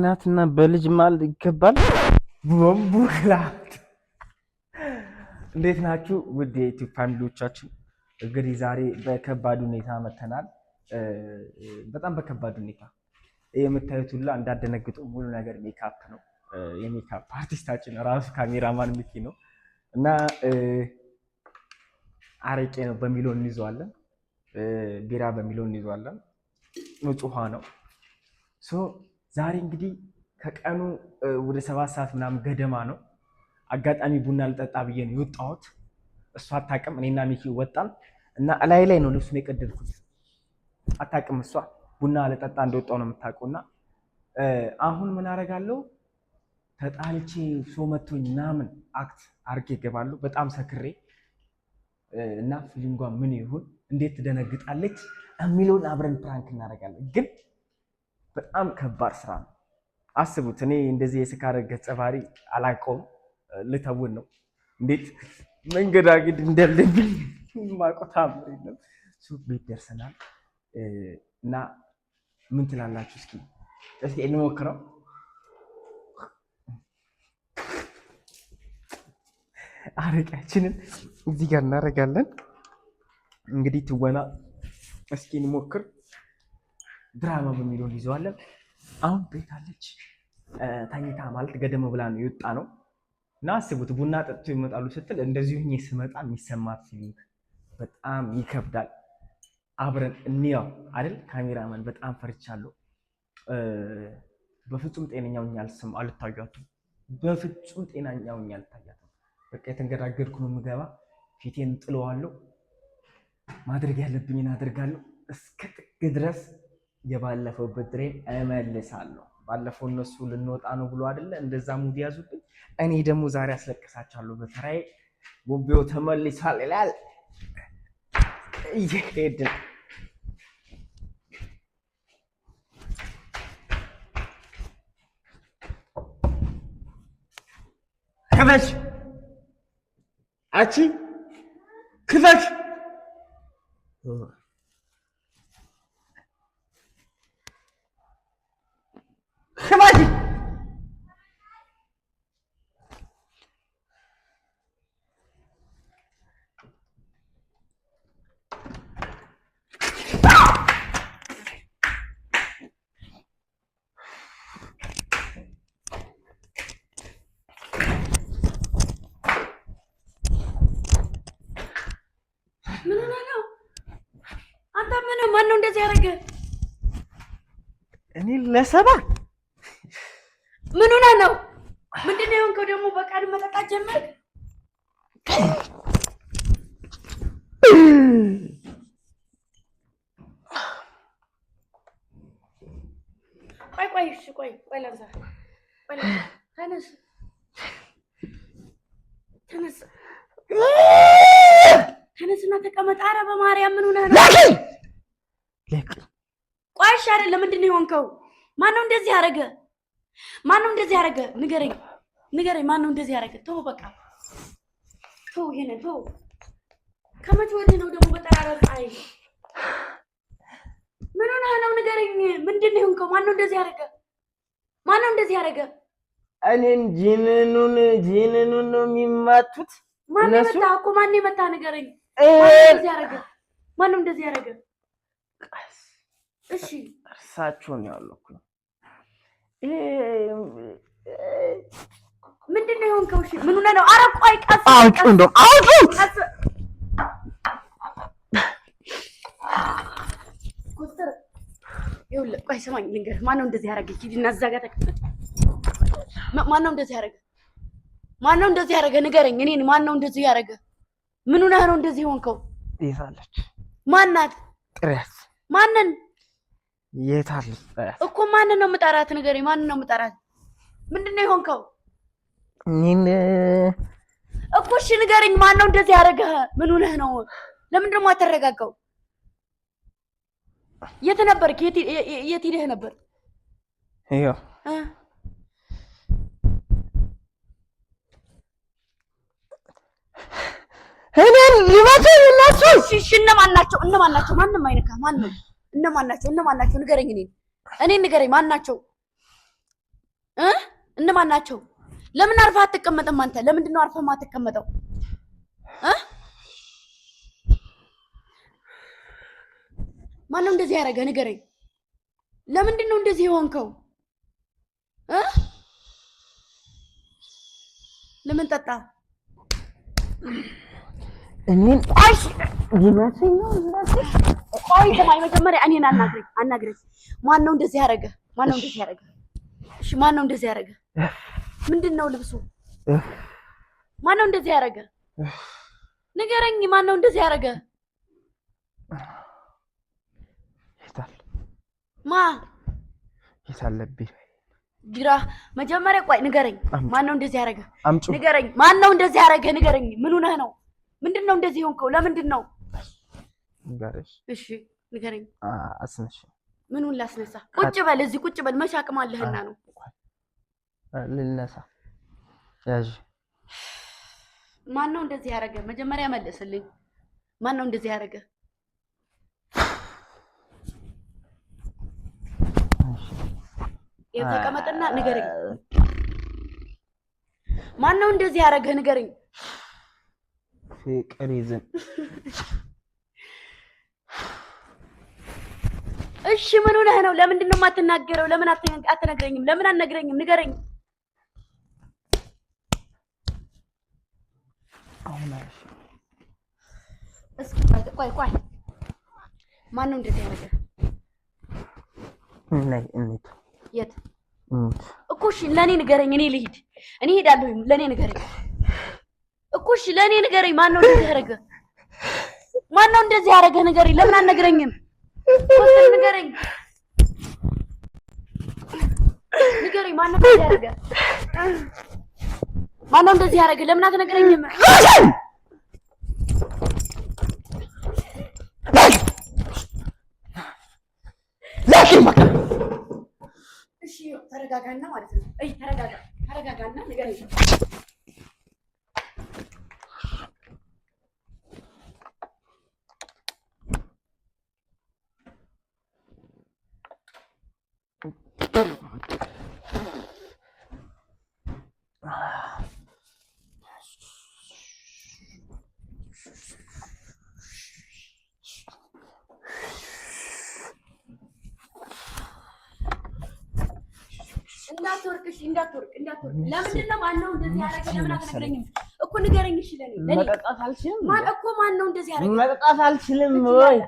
እናትና በልጅ ማል ይገባል። ቦምቡክላት እንዴት ናችሁ? ውድ የዩቲዩብ ፋሚሊዎቻችን እንግዲህ ዛሬ በከባድ ሁኔታ መተናል። በጣም በከባድ ሁኔታ የምታዩት ሁላ እንዳደነግጡ ሙሉ ነገር ሜካፕ ነው። የሜካፕ አርቲስታችን ራሱ ካሜራማን ሚኪ ነው እና አረቄ ነው በሚሊዮን እንይዘዋለን፣ ቢራ በሚሊዮን እንይዘዋለን። ንጹህ ነው። ዛሬ እንግዲህ ከቀኑ ወደ 7 ሰዓት ምናምን ገደማ ነው። አጋጣሚ ቡና ልጠጣ ብዬ ነው የወጣሁት። እሷ አታውቅም። እኔና ሚኪ ወጣን እና እላይ ላይ ነው ልብሱን የቀደድኩት። አታውቅም። እሷ ቡና ልጠጣ እንደወጣሁ ነው የምታውቀውና አሁን ምን አደርጋለሁ? ተጣልቼ ሰው መቶኝ ምናምን አክት አድርጌ እገባለሁ። በጣም ሰክሬ እና ፊሊንጓ ምን ይሁን እንዴት ትደነግጣለች የሚለውን አብረን ፕራንክ እናደርጋለን። ግን በጣም ከባድ ስራ ነው። አስቡት፣ እኔ እንደዚህ የስካር ገጸ ባህሪ አላውቀውም። ልተውን ነው እንዴት መንገዳገድ እንዳለብኝ ማቆታ ነው። ሱቅ ቤት ደርሰናል እና ምን ትላላችሁ? እስኪ እንሞክረው። አረቂያችንን እዚህ ጋር እናደርጋለን። እንግዲህ ትወና እስኪ እንሞክር። ድራማ በሚለውን ይዘዋለን። አሁን ቤት አለች ተኝታ ማለት ገደም ብላ ነው የወጣ ነው እና አስቡት፣ ቡና ጠጥቶ ይመጣሉ ስትል እንደዚሁ እኔ ስመጣ የሚሰማት ፊሊንግ በጣም ይከብዳል። አብረን እንያው አይደል? ካሜራማን በጣም ፈርቻለሁ። በፍጹም ጤነኛውኛ አልታያትም። በፍጹም ጤነኛውኛ አልታያትም። በቃ የተንገዳገድኩ ነው የምገባ። ፊቴን ጥለዋለሁ። ማድረግ ያለብኝን አደርጋለሁ እስከ ጥግ ድረስ። የባለፈው ብድሬን እመልሳለሁ። ባለፈው እነሱ ልንወጣ ነው ብሎ አይደለ እንደዛ ሙድ ያዙብኝ። እኔ ደግሞ ዛሬ አስለቅሳቸዋለሁ በተራዬ። ቦምቤው ተመልሷል ይላል። እየሄድን ክፈሽ፣ አቺ ክፈሽ። ማነው እንደዚህ ያደረገ? እኔ ለሰባ ምን ሆነህ ነው? ምንድነው የሆንከው ደግሞ? በቃል መጠጣት ጀመርክ? ቆይ ላንሳ። ተነስና ተቀመጥ። ኧረ በማርያም ምን ሆነህ ነው? ቆይ እሺ አይደለም፣ ምንድን ነው የሆንከው? ማነው እንደዚህ ያደረገ? ንገረኝ። ማነው እንደዚህ ያደረገ? ተው በቃ ተው፣ ይሄንን ተው። ከመቼ ወዲህ ነው ደግሞ በጠራራ ፀሐይ? ምን ሆነህ ነው? ንገረኝ። ምንድን ነው የሆንከው? ማነው እንደዚህ ያደረገ? እኔን ጂንኑን ነው የሚማቱት። ማን የመታ? ንገረኝ። ማነው እንደዚህ ያደረገ? እሺ እርሳቸውን ያለኩ ምንድን ነው የሆንከው? እሺ ምን ሆነህ ነው? ኧረ ቆይ ቀስ ይኸውልህ፣ ቆይ ስማኝ ልንገርህ። ማነው እንደዚህ ያደረገ? ሂድና እዛ ጋር ተቀመጥ። ማነው እንደዚህ ያደረገ? ንገረኝ። እኔን ማነው እንደዚህ ያደረገ? ምን ሆነህ ነው እንደዚህ የሆንከው? ይዛለች። ማናት? ጥሪያት። ማንን? የታለች እኮ? ማንን ነው የምጠራት? ንገረኝ። ማንን ነው የምጠራት? ምንድን ነው የሆንከው? እኔን እኮ እሺ ንገረኝ። ማነው እንደዚህ ያደረገ? ምን ሆነህ ነው? ለምንድን ነው የማትረጋጋው? የት ነበርክ? የት ሄደህ ነበር? ይኸው እኔን ሊመቱኝ እነሱ። እሺ እነማን ናቸው? ማንም አይነካ። እነማን ናቸው? ንገረኝ። እኔን ንገረኝ። ማን ናቸው? እነማን ናቸው? ለምን አርፈህ አትቀመጥም አንተ? ለምንድን ነው አርፈህ የማትቀመጠው? ማነው እንደዚህ ያደረገ? ንገረኝ። ለምንድን ነው እንደዚህ የሆንከው? ለምን ጠጣ? እኔን አይሽ ይመስል ነው እንደዚህ። ቆይ ተማይ መጀመሪያ እኔን አናግረኝ። ማነው እንደዚህ ያደረገ? ማነው እንደዚህ ያደረገ? እሺ ማነው እንደዚህ ያደረገ? ምንድነው ልብሱ? ማነው እንደዚህ ያደረገ? ንገረኝ። ማነው እንደዚህ ያደረገ? ይታል የታለብኝ ግራ መጀመሪያ ቆይ ንገረኝ። ማነው እንደዚህ ያደረገ? ንገረኝ። ማነው እንደዚህ ያደረገ? ንገረኝ። ምን ሆነህ ነው? ምንድነው እንደዚህ ሆንከው? ለምንድን ነው? እሺ ንገረኝ። አስነሽ። ምኑን ላስነሳ? ቁጭ በል እዚህ ቁጭ በል። መሻቅም አለህና ነው። ልነሳ ያዥ። ማነው እንደዚህ ያደረገ? መጀመሪያ መልስልኝ። ማነው እንደዚህ ያደረገ? የተቀመጠና ንገረኝ። ማነው እንደዚህ ያደረገ? ንገረኝ። ፍቅር ይዘን እሺ ምን ሆነህ ነው? ለምንድን ነው የማትናገረው? ለምን አትነግረኝም? ለምን አትነግረኝም? ንገረኝ። እስኪ ቆይ ማነው እንደዚህ ያደረገ? የት እኮ? እሺ ለእኔ ንገረኝ። እኔ ልሂድ። እኔ እሄዳለሁ። ለእኔ ንገረኝ እኮ። እሺ ለእኔ ንገረኝ። ማነው እንደዚህ ያደረገ? ማነው እንደዚህ ያደረገ? ንገረኝ። ለምን አትነግረኝም? ንገረኝ። ማነው እንደዚህ ያደረገ? ማነው እንደዚህ ያደረገ? ለምን አትነግረኝም? እሺ ተረጋጋና ማለት ነው። ተረጋጋና ንገረኝ። እንዳትወርቅ። ለምንድን ነው? ማነው እንደዚህ ያደረገ? ለምን አትነግረኝም እኮ? ንገረኝ። እሺ ለኔ መጠጣት አልችልም። ማነው እንደዚህ ያደረገ? መጠጣት አልችልም ወይ?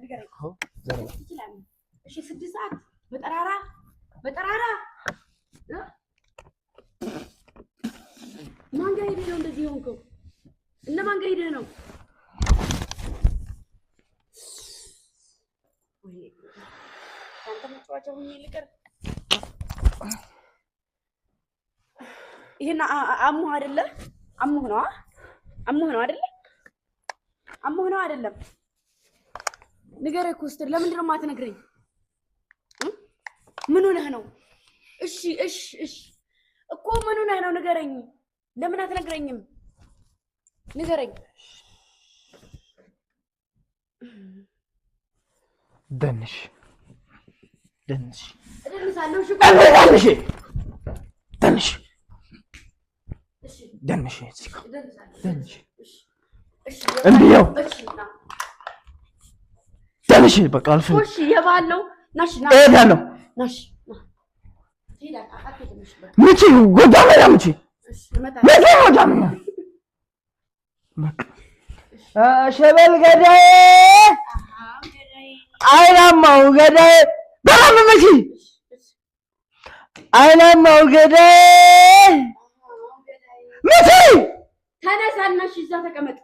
ንገረኝ። እሺ 6 ሰዓት በጠራራ ማን ጋር ሄደህ ነው እንደዚህ የሆንከው? እነማን ጋር ሄደህ ነው? አንተ መጫወቻ ሁኚ ልቀር። ይሄን አሙህ አይደለ? አሙህ ነው አይደለ? አሙህ ነው አይደለም? ንገረኝ ኮስተር። ለምንድን ነው የማትነግረኝ? ምን ሆነህ ነው? እሺ እኮ ምን ሆነህ ነው? ንገረኝ። ለምን አትነግረኝም? ንገረኝ። ደንሽ በቃ አልፈኝ። እሺ የባለው ናሽ ምቺ ጎዳና ምቺ ሸበል ገዳዬ አይናማው ገዳዬ በራም ምቺ አይናማው ገዳዬ ምቺ ተነሳና እሺ እዛ ተቀመጥ።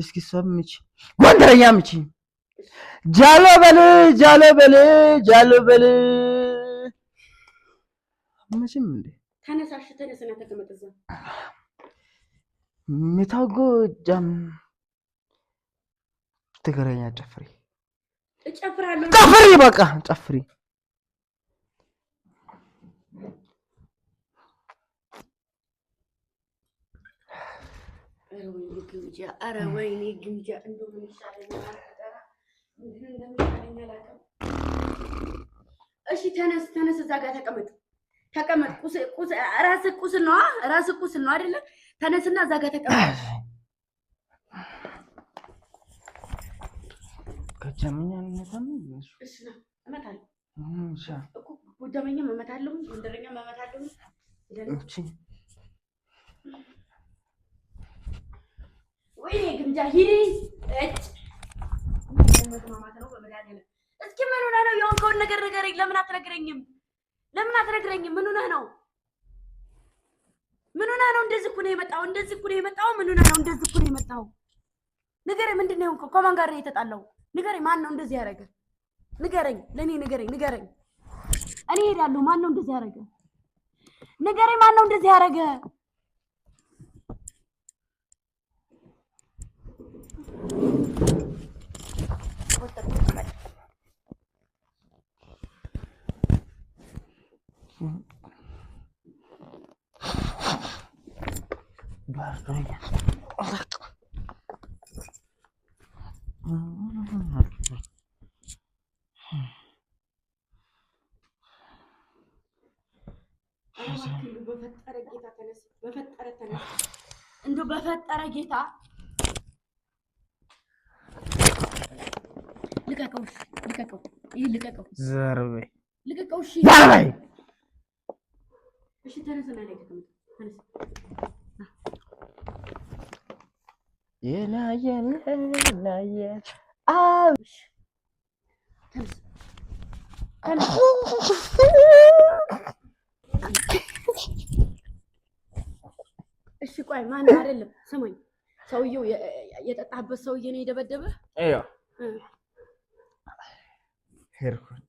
እስኪ እሷም ምቺ ጎንደረኛ ምቺ ጃሎ በል ምንም እንዴ ተነሳሽ ተነስና ተቀመጥ። እዛ ሚታጎ ጃም ትግረኛ ጨፍሪ እጨፍራለሁ። ጨፍሪ በቃ ጨፍሪ። ኧረ ወይኔ ግምጃ እንደው ምን ይሻለኛል? እሺ ተነስ እዛ ጋር ተቀመጥ። ተቀመጥ። ራስህ ቁስል ነው አይደለ? ተነስና እዛ ጋር ተቀመጥ። ከጀመኛል ነው እሺ ነው እመታለሁ እኮ ጎጃመኛም እመታለሁ፣ ጎንደረኛም እመታለሁ። እሺ ወይ ግምጃ ሂድ እጭ መስማማት ነው በመድኃኒዓለም። እስኪ ምን ሆነህ ነው የሆንከውን ነገር ንገረኝ። ለምን አትነግረኝም? ምን ሆነህ ነው? እንደዚህ እኮ ነው የመጣው። ምን ሆነህ ነው እንደዚህ እኮ ነው የመጣው? ንገረኝ። ምንድን ነው የሆንከው? ከማን ጋር ነው የተጣላው? ንገረኝ። ማን ነው እንደዚህ ያደረገ? ንገረኝ። ለኔ ንገረኝ። እኔ እሄዳለሁ። ማን ነው እንደዚህ ያደረገ? ንገረኝ። ማን ነው እንደዚህ ያደረገ? በፈጠረ ጌታ ልቀቀው። ይሄ ልቀቀው። ዘርቤ ልቀቀው። እሺ ተነስና ላይ ተቀመጥ። ተነስ። የላየን እሺ ቆይ፣ ማን አይደለም ስሙኝ። ሰውየው የጠጣህበት ሰውዬ ነው የደበደበህ? አዎ ሄርኩን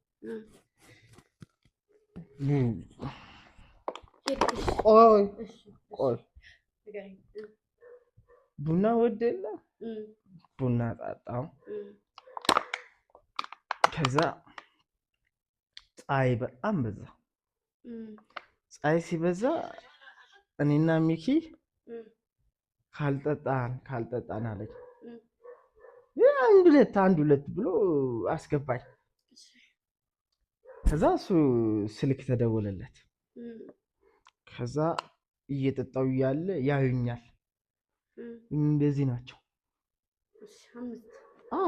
ቆይ ቡና ወደለ ቡና ጠጣው። ከዛ ፀሐይ በጣም በዛ። ፀሐይ ሲበዛ እኔና ሚኪ ካልጠጣን አለች። አንድ ሁለት ብሎ አስገባኝ። ከዛ እሱ ስልክ ተደወለለት። ከዛ እየጠጣው እያለ ያዩኛል። እንደዚህ ናቸው። አዎ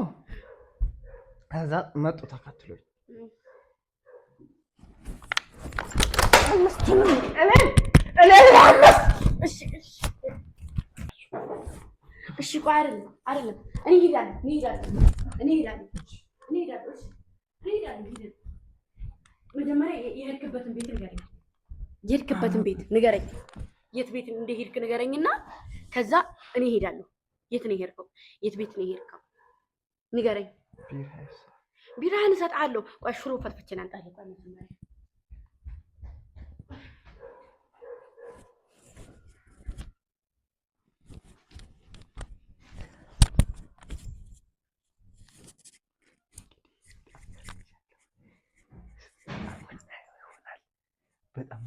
ከዛ መጡ ተከትሎኝ። እሺ ቆይ አይደለም እኔ እሄዳለሁ። መጀመሪያ የሄድክበትን ቤት ንገረኝ። የት ቤት እንደሄድክ ንገረኝና ከዛ እኔ እሄዳለሁ። የት ነው የሄድከው? የት ቤት ነው የሄድከው? ንገረኝ። ቢራህን እሰጥሃለሁ። ቆይ ሽሮ ፈትፍቼን አንጣለሁ። ቆይ መጀመሪያ በጣም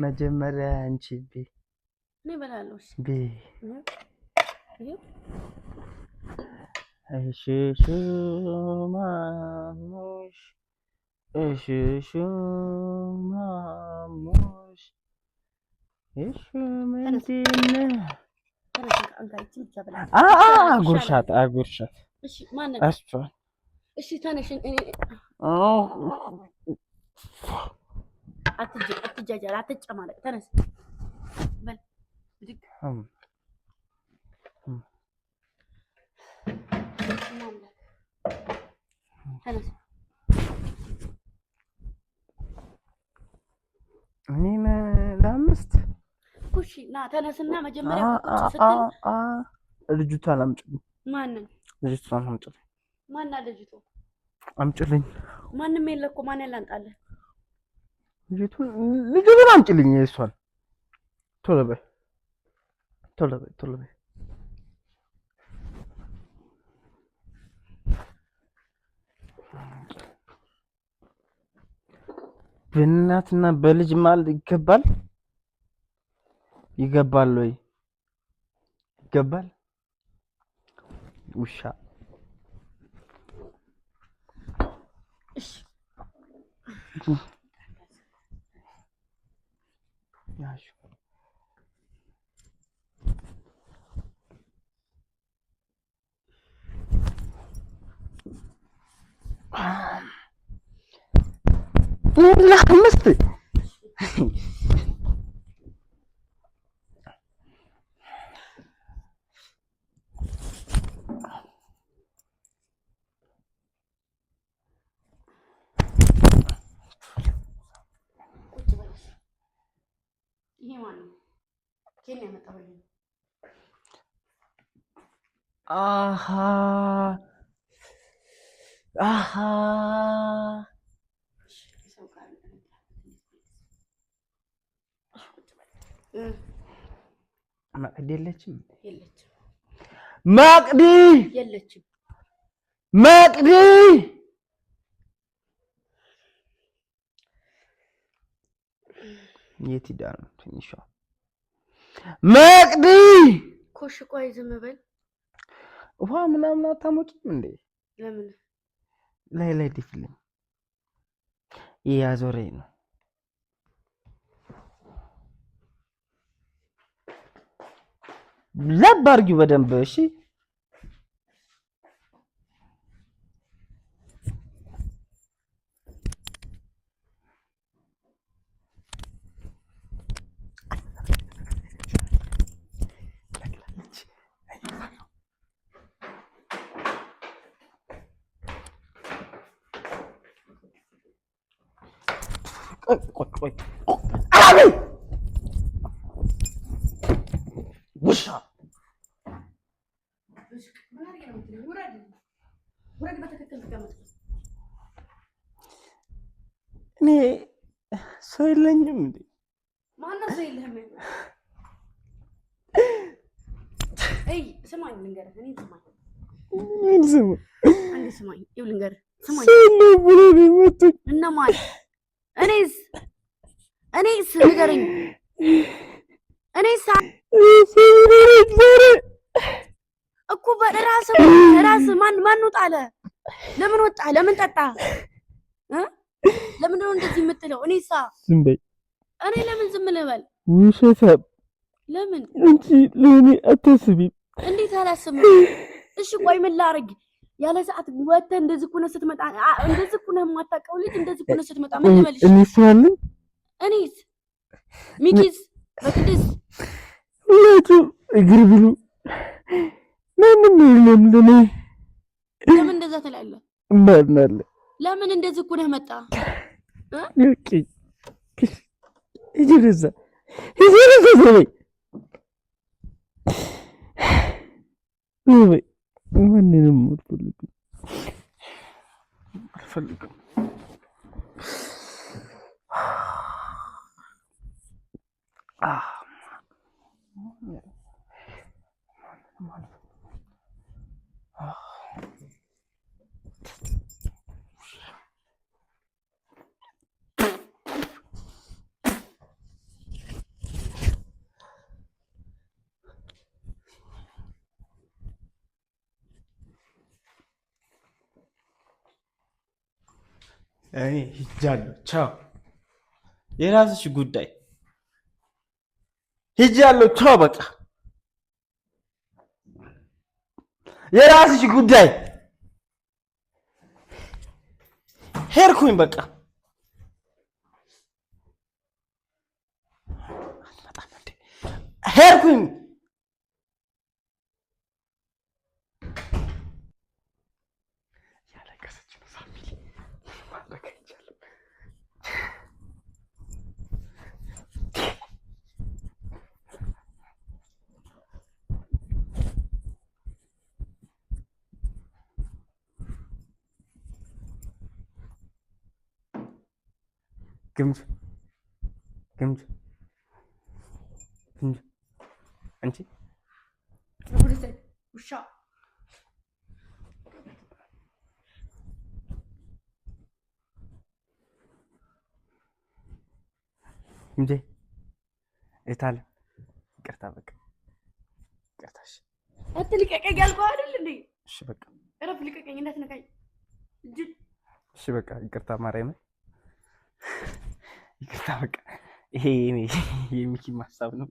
መጀመሪያ አንቺ እኔ እበላለሁ። እሺ ማሙሽ ምንድን ነው? አጉርሻት። እሺ ተነሽ። አትጃጃል፣ አትጨማለቅ። ተነስ በል ብድግ። ተነስ። እኔን ለአምስት እሺ ና ተነስና መጀመሪያ ቁጭ ስትል ልጅቷን አምጪልኝ። ማንን? ልጅቷን አምጪልኝ። ማና ልጅቷ? አምጪልኝ። ማንም የለ እኮ ማን ያላንጣለህ? ልጅቱን አምጪልኝ። እሷን ቶሎ በይ ቶሎ በይ ቶሎ በይ። በእናትና በልጅ መሀል ይገባል? ይገባል ወይ? ይገባል? ውሻ እሺ ያሽ ለአምስት ይሄ ማነው? ኬን ያመጣው ይሄ? አሃ አሃ ማቅዲ የለችም። ማቅዲ የለችም። ማቅዲ የት ሄዳ ነው ትንሿ ማቅዲ? ኮሽ ቆይ ዝም በል። ውሃ ምናምን አታሞቂም እንዴ? ለምን ላይ ዲፍልኝ ያዞረኝ ነው። ለብ አድርጊው በደንብ እሺ። ቆይ ውሻ እኔ ሰው የለኝም እንዴ? ማነው ሰው የለህም? አይ ስማኝ ልንገርህ፣ እኔ ስማኝ አንዴ ስማኝ፣ ይኸው ልንገርህ፣ ስማኝ እና ማን እኔስ ንገረኝ። እኔስ እኮ በራስህ ማን ወጣለ? ለምን ወጣ? ለምን ጠጣ? ለምን ነው እንደዚህ የምትለው? እኔሳ ዝም በይ። እኔ ለምን ዝም ልበል? ውሸታም ለምን እንጂ ለኔ አታስቢም። እንዴት አላስብም? እሺ ቆይ ምን ላድርግ? ያለ ሰዓት ወጥተህ እንደዚህ እኮ ነው ስትመጣ፣ እንደዚህ እኮ ነው የማታውቀው ልጅ እንደዚህ እኮ ነው ስትመጣ ምን ልበልሽ? እኔስ ሚኪስ በቅድስ ሁለቱም እግር ብሉ ማንም የለም ለኔ። ለምን እንደዛ ትላለህ? ማናለ ለምን እንደዚህ እኮ ነው መጣ? ኦኬ ይጅርዛ ወይ ማንንም አልፈልግም። እኔ ሂጃለሁ። ቻው፣ የራስሽ ጉዳይ። ሂጃለሁ። ቻው፣ በቃ የራስሽ ጉዳይ። ሄድኩኝ፣ በቃ ሄድኩኝ። ግምት ግምት አንቺ ውሻ እንዴ እታለ ይቅርታ በቃ ይቅርታሽ አትልቀቀኝ ያልኩህ አይደል እንዴ? እሺ በቃ እረፍ፣ ልቀቀኝ፣ እንዳትነካኝ። እሺ በቃ ይቅርታ ማርያምን ይቅርታ በቃ ይሄ የሚኪ ሀሳብ ነው።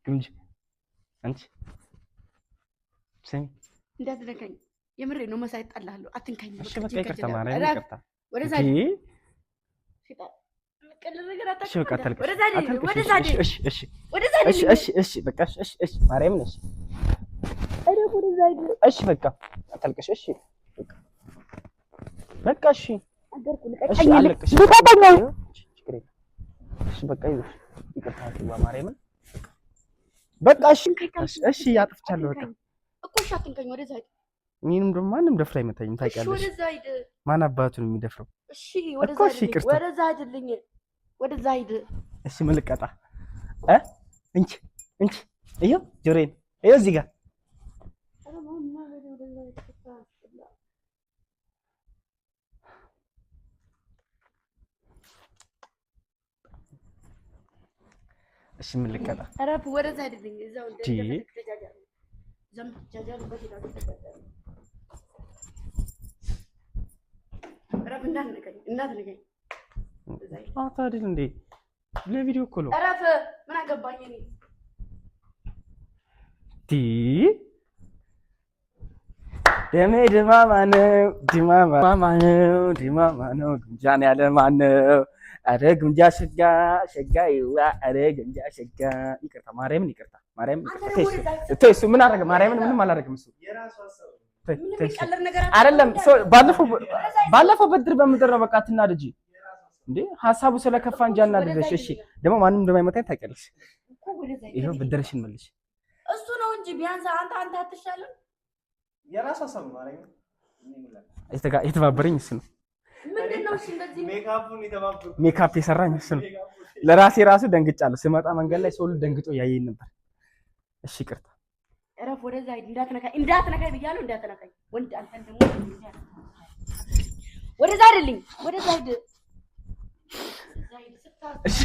ግምጅ አንቺ ስሚ እንዳትነካኝ፣ የምሬ ነው። መሳይ እጠላለሁ፣ አትንካኝ። እሺ በቃ ይቅርታ ማርያምን ይቅርታ። ወደዛ እሺ በቃ እሺ ማርያምን እሺ እሺ በቃ አታልቅሽ። እሺ በቃ እሺ በቃ ይቅርታ ማርያምን በቃ እሺ አጥፍቻለሁ። በቃ እኮ እሺ አትንካኝ። ወደዛ ሂድ። እኔንም ደግሞ ማንም ደፍሮ አይመታኝም ታውቂያለሽ። ወደዛ ሂድ። ማን አባቱን የሚደፍረው? እሺ ወደዛ ሂድ። ወደዛ ሂድልኝ። ወደዛ ሂድ። እሺ ምን ልቀጣ? እንቺ ይኸው ጆሮዬን ይኸው እዚህ ጋር እሺ ምን ልቀጣ? አረፍ ወደዛ ሂድልኝ። እዛው እንዳትነካኝ አይደል እንዴ? ለቪዲዮ እኮ ነው። እረፍ። ምን አገባኝ እኔ ደሜ ድማማ ነው ድማማ ነው ግምጃን ያለ ማነው? አረ ግምጃ ሸጋ ይዋ አረ ግምጃ ሸጋ። ይቅርታ ማርያምን ይቅርታ ማርያምን ይቅርታ። እሱ ምን አደረገ? ማርያምን ምንም አላደረገም እሱ አይደለም። ባለፈው ብድር በምድር ነው። በቃ አትናደጂ እንዴ ሀሳቡ ስለከፋ እንጂ አናደደሽ። እሺ ደግሞ ማንም እንደማይመታኝ ታውቂያለሽ። ይሄው ብድርሽን መልሽ። እሱ ነው እንጂ ቢያንስ አንተ አትሻልም? የራሱ ሀሳብ ነው። ማርያምን የተባበረኝ እሱ ነው። ምንድነው? እሺ እንደዚህ ሜካፕ የሰራኝ እሱ ነው። ለራሴ ራሱ ደንግጫለሁ። ስመጣ መንገድ ላይ ሰው ሁሉ ደንግጦ ያየኝ ነበር። እሺ ይቅርታ። እረፍ። ወደዛ ሂድ። እንዳትነካኝ ብያለሁ። እንዳትነካኝ ወንድ አንተን ደግሞ ወደዛ አይደልኝ። ወደዛ ሂድ። እሺ